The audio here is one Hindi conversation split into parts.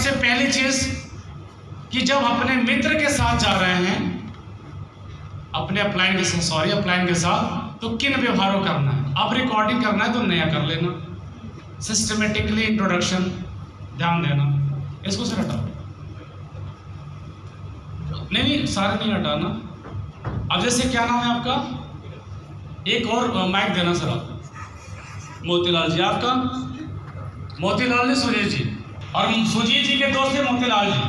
सबसे पहली चीज कि जब अपने मित्र के साथ जा रहे हैं, अपने अपलाइन के साथ, तो किन व्यवहारों करना है। अब रिकॉर्डिंग करना है तो नया कर लेना, सिस्टमेटिकली इंट्रोडक्शन ध्यान देना। इसको से हटाओ, नहीं सारे नहीं हटाना। अब जैसे क्या नाम है आपका, एक और माइक देना सर आप। मोतीलाल जी, आपका मोतीलाल जी, सुजीत जी, और सुजीत जी के दोस्त थे मोतीलाल जी।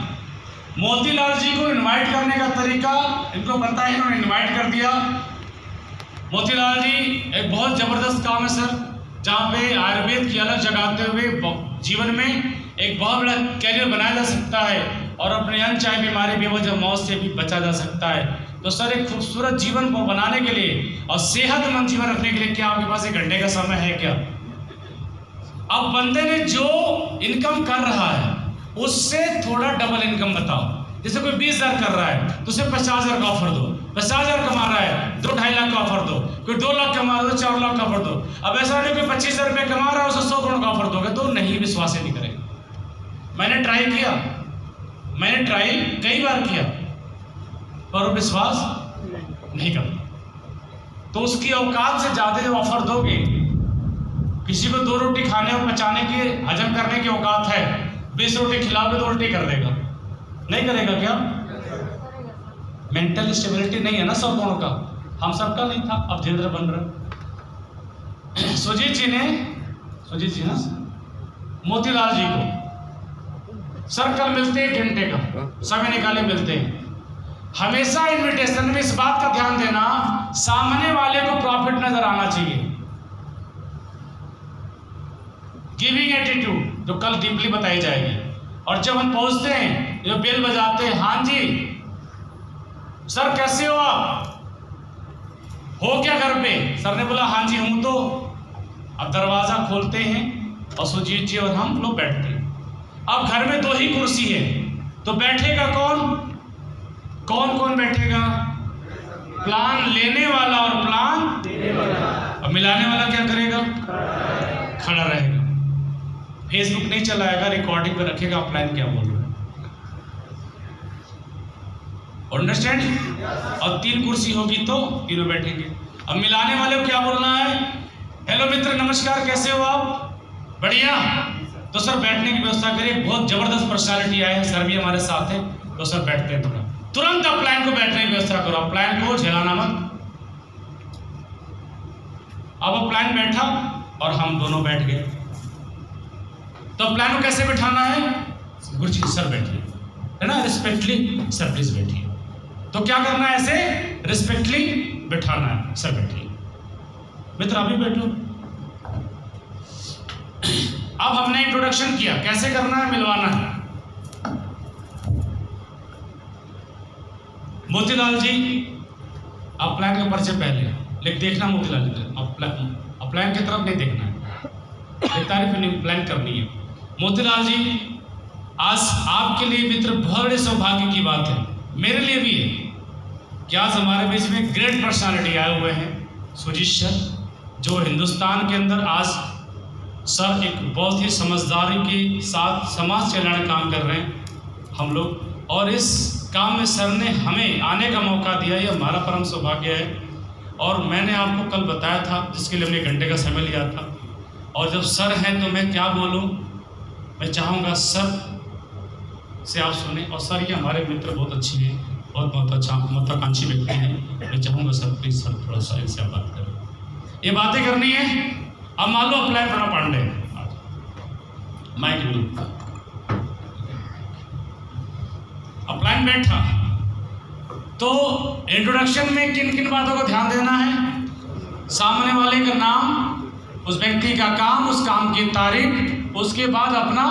मोतीलाल जी को इनवाइट करने का तरीका इनको पता है, इन्होंने इनवाइट कर दिया। मोतीलाल जी एक बहुत जबरदस्त काम है सर, जहाँ पे आयुर्वेद की अलग जगाते हुए जीवन में एक बहुत बड़ा कैरियर बनाया जा सकता है और अपने अनचाही बीमारी बेवजह मौत से भी बचा जा सकता है। तो सर एक खूबसूरत जीवन को बनाने के लिए और सेहतमंद जीवन रखने के लिए क्या आपके पास 1 घंटे का समय है क्या? अब बंदे ने जो इनकम कर रहा है उससे थोड़ा डबल इनकम बताओ। जैसे कोई 20,000 कर रहा है तो उसे 50,000 का ऑफर दो। 50,000 कमा रहा है 2-2.5 लाख का ऑफर दो। कोई 2 लाख कमा रहा है तो 4 लाख का ऑफर दो। अब ऐसा नहीं कोई 25,000 रुपये कमा रहा है उसे 100 करोड़ का ऑफर दोगे तो नहीं, विश्वास ही नहीं करेगा। मैंने ट्राई कई बार किया पर विश्वास नहीं करता। तो उसकी औकात से ज्यादा जो ऑफर दोगे, किसी को 2 रोटी खाने और पचाने की, हजम करने की औकात है, 20 रोटी खिलाओगे 2 रोटी कर देगा, नहीं करेगा क्या? मेंटल स्टेबिलिटी नहीं है ना 100 गुणों का, हम सबका नहीं था, अब धीरे धीरे बन रहा। सुजीत जी ना मोतीलाल जी को सर कल मिलते हैं 1 घंटे का समय निकाले मिलते हैं। हमेशा इन्विटेशन में इस बात का ध्यान देना सामने वाले को प्रॉफिट नजर आना चाहिए। गिविंग एटीट्यूड जो कल डीपली बताई जाएगी। और जब हम पहुंचते हैं, जो बेल बजाते हैं, हाँ जी सर कैसे हो आप, हो क्या घर पे? सर ने बोला हाँ जी हूं। तो अब दरवाजा खोलते हैं और सुजीत जी और हम लोग बैठते हैं। अब घर में 2 ही कुर्सी है तो बैठेगा कौन बैठेगा? प्लान लेने वाला और प्लान देने वाला। अब मिलाने वाला क्या करेगा? खड़ा रहेगा, फेसबुक नहीं चलाएगा, रिकॉर्डिंग पे रखेगा ऑफलाइन क्या बोल रहे हैं। अंडरस्टैंड? और 3 कुर्सी होगी तो तीनों बैठेंगे। अब मिलाने वाले को क्या बोलना है? हेलो मित्र नमस्कार, कैसे हो आप? बढ़िया। तो सर बैठने की व्यवस्था करिए, बहुत जबरदस्त पर्सनालिटी आए हैं, सर भी हमारे साथ है, तो सर बैठते हैं थोड़ा। तुरंत अपलाइन को बैठने की व्यवस्था करो, अपलाइन को झेलाना मत। अब अपलाइन बैठा और हम दोनों बैठ गए। तो अपलाइन को कैसे बैठाना है? गुरुजी सर बैठिए, है ना, रिस्पेक्टली सर प्लीज बैठिए। तो क्या करना है? ऐसे रिस्पेक्टली बैठाना है, सर बैठिए। मित्र अभी बैठो। अब हमने इंट्रोडक्शन किया, कैसे करना है? मिलवाना है। मोतीलाल जी अपलाइन का परिचय पहले लेकिन देखना, मोतीलाल जी अपलाइन की तरफ नहीं देखना है, तारीफ नहीं प्लान करनी है। मोतीलाल जी आज आपके लिए मित्र बहुत बड़े सौभाग्य की बात है, मेरे लिए भी है कि आज हमारे बीच में ग्रेट पर्सनालिटी आए हुए हैं सुजीत सर, जो हिंदुस्तान के अंदर आज सर एक बहुत ही समझदारी के साथ समाज कल्याण काम कर रहे हैं हम लोग। और इस काम में सर ने हमें आने का मौका दिया, ये हमारा परम सौभाग्य है। और मैंने आपको कल बताया था, जिसके लिए हमने 1 घंटे का समय लिया था। और जब सर हैं तो मैं क्या बोलूं, मैं चाहूँगा सर से आप सुने। और सर ये हमारे मित्र बहुत अच्छे हैं, बहुत अच्छा महत्वाकांक्षी व्यक्ति हैं। मैं चाहूँगा सर प्लीज सर थोड़ा सा इनसे आप बात करें, ये बातें करनी है। अब मान लो upline Pranav Pandey mic upline बैठा, तो इंट्रोडक्शन में किन किन बातों को ध्यान देना है? सामने वाले का नाम, उस व्यक्ति का काम, उस काम की तारीफ, उसके बाद अपना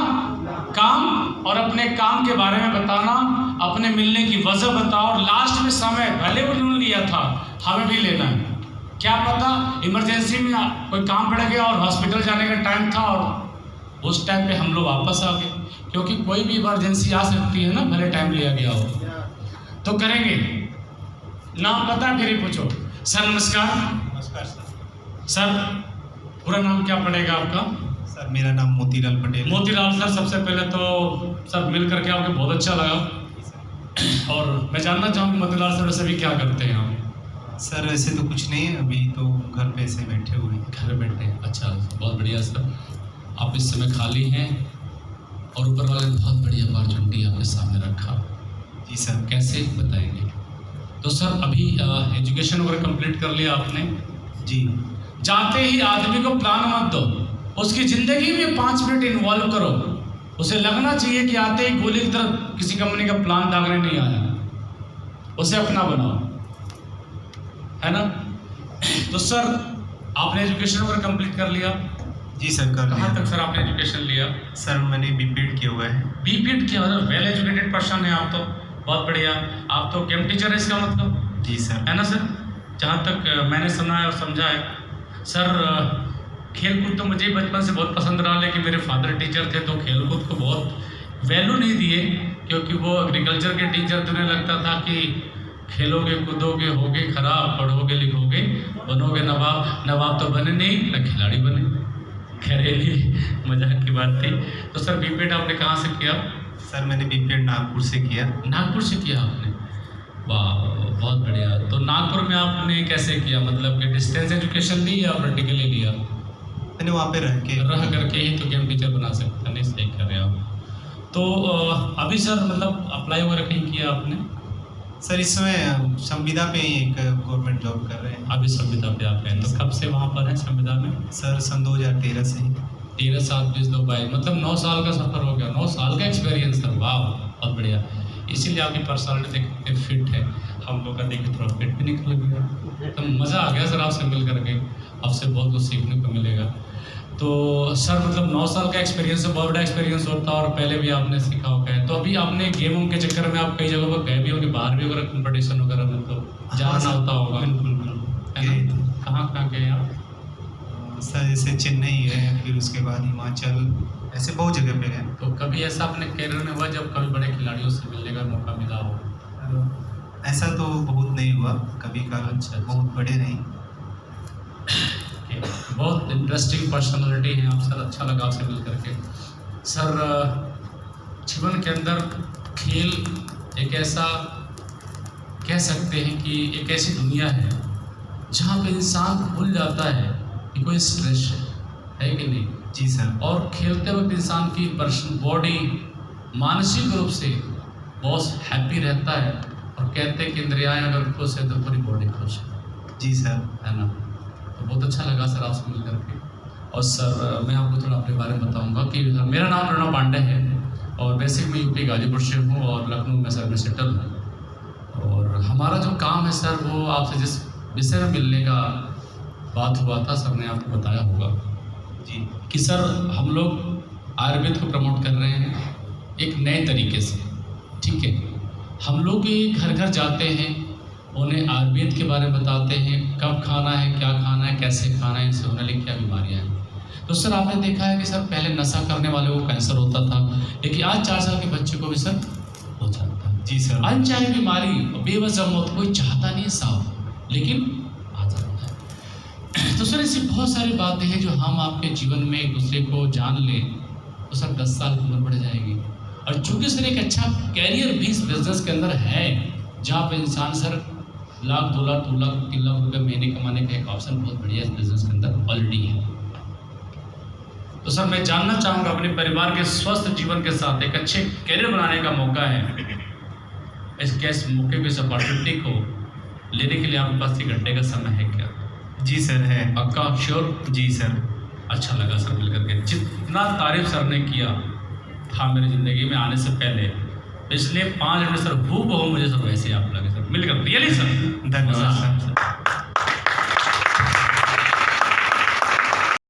काम और अपने काम के बारे में बताना, अपने मिलने की वजह बताओ। और लास्ट में समय भले उन्होंने लिया था, हमें भी लेना है। क्या पता इमरजेंसी में कोई काम पड़ गया और हॉस्पिटल जाने का टाइम था और उस टाइम पे हम लोग वापस आ गए, क्योंकि कोई भी इमरजेंसी आ सकती है ना, भले टाइम लिया गया हो। तो करेंगे, नाम पता फिर ही पूछो। सर नमस्कार। नमस्कार सर। सर पूरा नाम क्या पड़ेगा आपका? सर मेरा नाम मोतीलाल पटेल। मोतीलाल सर, सबसे पहले तो सर मिल करके आपको बहुत अच्छा लगा और मैं जानना चाहूँगा मोतीलाल सर वैसे भी क्या करते हैं आप? सर ऐसे तो कुछ नहीं है, अभी तो घर पे ऐसे बैठे हुए हैं। घर बैठे हैं, अच्छा बहुत बढ़िया सर। आप इस समय खाली हैं और ऊपर वाले ने बहुत बढ़िया अपॉर्चुनिटी आपके सामने रखा। जी सर। कैसे बताएंगे? तो सर अभी एजुकेशन वगैरह कंप्लीट कर लिया आपने? जी। जाते ही आदमी को प्लान मत दो, उसकी ज़िंदगी में 5 मिनट इन्वॉल्व करो। उसे लगना चाहिए कि आते ही गोली की तरफ किसी कंपनी का प्लान दागने नहीं आया, उसे अपना बनाओ, है ना? तो सर आपने एजुकेशन वगैरह कंप्लीट कर लिया? जी सर कर लिया। कहाँ तक सर आपने एजुकेशन लिया? सर मैंने बीपीएड किया हुआ है। बीपीएड किया, वेल एजुकेटेड पर्सन है आप तो, बहुत बढ़िया। आप तो गेम टीचर है इसका मतलब? जी सर। है ना सर? जहाँ तक मैंने सुना है और समझा है सर, खेल कूद तो मुझे बचपन से बहुत पसंद रहा, लेकिन मेरे फादर टीचर थे तो खेल कूद को बहुत वैल्यू नहीं दिए, क्योंकि वो एग्रीकल्चर के टीचर थे। उन्हें लगता था कि खेलोगे कूदोगे होगे खराब, पढ़ोगे लिखोगे बनोगे नवाब। नवाब तो बने नहीं ना, खिलाड़ी बने। खैरेली मजाक की बात थी। तो सर बीपीएड आपने कहाँ से किया? सर मैंने बीपीएड नागपुर से किया। नागपुर से किया आपने? वाह बहुत बढ़िया। तो नागपुर में आपने कैसे किया, मतलब कि डिस्टेंस एजुकेशन ली या प्रैक्टिकली लिया? मैंने वहाँ पे रह करके ही तो गेम टीचर बना सकते हैं। नहीं, सही कर रहे हैं आप। तो अभी सर मतलब अप्लाई वगैरह कहीं किया आपने? सर इस समय संविदा पे ही एक गवर्नमेंट जॉब कर रहे हैं। अभी संविदा पे आप हैं, तो कब से वहाँ पर हैं संविदा में? सर सन 2013 से ही। 13, 7, 20, 2, 22, मतलब 9 साल का सफ़र हो गया। 9 साल का एक्सपीरियंस सर, वाह बहुत बढ़िया। इसीलिए आपकी पर्सनालिटी देखते फिट है, हम लोग का देखे थोड़ा फिट भी निकल गया। तो मज़ा आ गया सर आपसे मिल करके, आपसे बहुत कुछ सीखने को मिलेगा। तो सर मतलब 9 साल का एक्सपीरियंस है, बहुत बड़ा एक्सपीरियंस होता है और पहले भी आपने सीखा होगा है। तो अभी आपने गेमों के चक्कर में आप कई जगहों पर गए भी होंगे, बाहर भी वगैरह कंपटीशन वगैरह में तो जाना होता होगा? बिल्कुल। कहाँ कहाँ गए आप? सर जैसे चेन्नई है, फिर उसके बाद हिमाचल, ऐसे बहुत जगह पे गए। तो कभी ऐसा अपने कैरियर में हुआ जब कभी बड़े खिलाड़ियों से मिलने का मौका मिला हो? ऐसा तो बहुत नहीं हुआ कभी का। अच्छा। बहुत बड़े नहीं। बहुत इंटरेस्टिंग पर्सनालिटी है आप सर, अच्छा लगा आपसे मिल करके। सर जीवन के अंदर खेल एक ऐसा कह सकते हैं कि एक ऐसी दुनिया है जहाँ पे इंसान भूल जाता है कि कोई स्ट्रेस है कि नहीं? जी सर। और खेलते वक्त इंसान की बॉडी मानसिक रूप से बहुत हैप्पी रहता है और कहते हैं कि इंद्रियाएं अगर खुश है तो पूरी बॉडी खुश है। जी सर। है ना? तो बहुत अच्छा लगा सर आपसे मिल करके। और सर मैं आपको थोड़ा अपने बारे में बताऊंगा कि मेरा नाम प्रणव पांडे है और बेसिक मैं यूपी गाजीपुर से हूँ और लखनऊ में सर में सेटल हूँ। और हमारा जो काम है सर वो आपसे जिस विषय में मिलने का बात हुआ था सर ने आपको बताया होगा जी कि सर हम लोग आयुर्वेद को प्रमोट कर रहे हैं एक नए तरीके से। ठीक है, हम लोग घर घर जाते हैं, उन्हें आयुर्वेद के बारे में बताते हैं, कब खाना है, क्या खाना है, कैसे खाना है, इनसे होने वाली क्या बीमारियां हैं। तो सर आपने देखा है कि सर पहले नशा करने वाले को कैंसर होता था, लेकिन आज 4 साल के बच्चे को भी सर हो जाता है। जी सर। अनचाही बीमारी, बेवजह मौत, कोई चाहता नहीं साहब, लेकिन आ जाता है। तो सर ऐसी बहुत सारी बातें हैं जो हम आपके जीवन में एक दूसरे को जान लें तो सर 10 साल की उम्र बढ़ जाएगी। और चूँकि सर एक अच्छा कैरियर भी इस बिजनेस के अंदर है जहाँ पे इंसान सर लाख, 2 लाख, 2 लाख, 3 लाख रुपये महीने कमाने का एक ऑप्शन बहुत बढ़िया इस बिजनेस के अंदर ऑलरेडी है। तो सर मैं जानना चाहूँगा अपने परिवार के स्वस्थ जीवन के साथ एक अच्छे कैरियर बनाने का मौका है, इस मौके को, इस अपॉर्चुनिटी को लेने के लिए आपके पास 1 घंटे का समय है क्या? जी सर है। पक्का श्योर? जी सर। अच्छा लगा सर मिल करके। जितना तारीफ सर ने किया था मेरी ज़िंदगी में आने से पहले, पिछले 5 मिनट सर हूबहू मुझे सब वैसे आप लगे सर मिलकर। रियली सर धन्यवाद सर।